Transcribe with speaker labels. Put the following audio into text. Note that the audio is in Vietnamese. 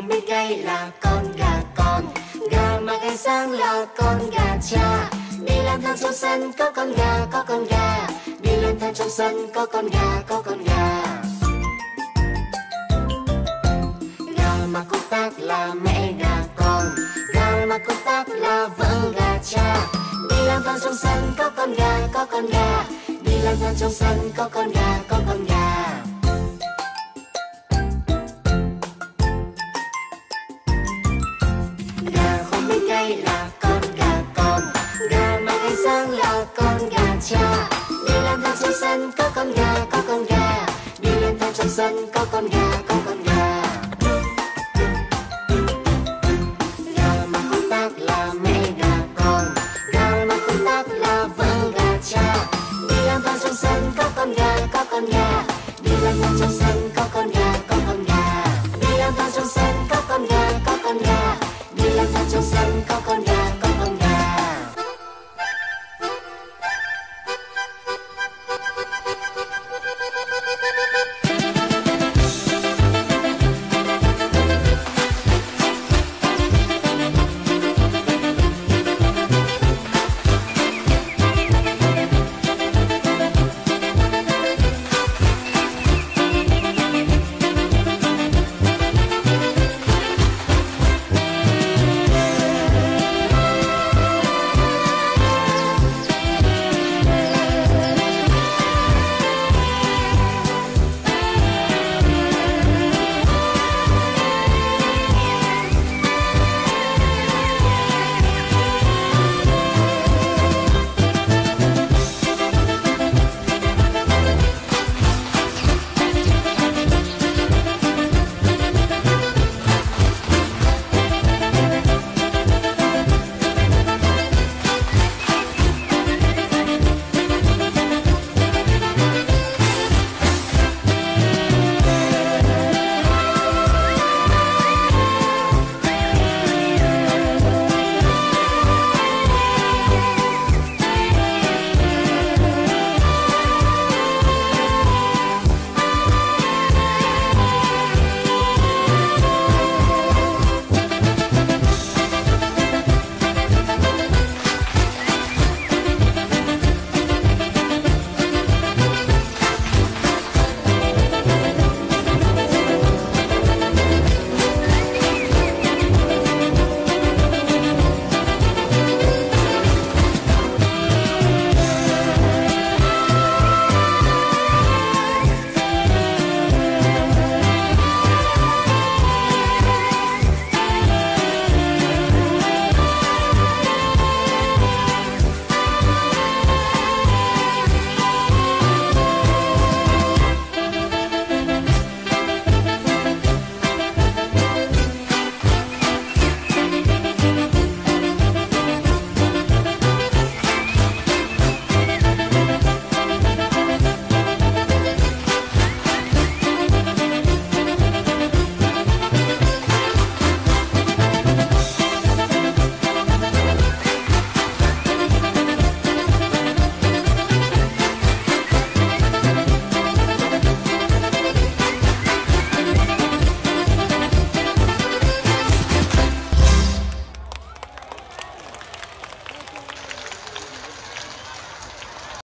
Speaker 1: không biết gáy là con gà con. Gà mà gáy sáng là con gà cha. Đi lang thang trong sân có con gà, có con gà. Đi lang thang trong sân có con gà, có con gà. Gà mà công tác là mẹ gà con. Gà mà công tác là vợ gà cha. Đi lang thang trong sân có con gà, có con gà. Đi lang thang trong sân có con gà, có con gà. Gà không biết gáy là con gà con. Gà mà gáy sáng là con gà cha. Đi lang thang trong sân có con gà, có con gà. Đi lang thang trong sân có con gà,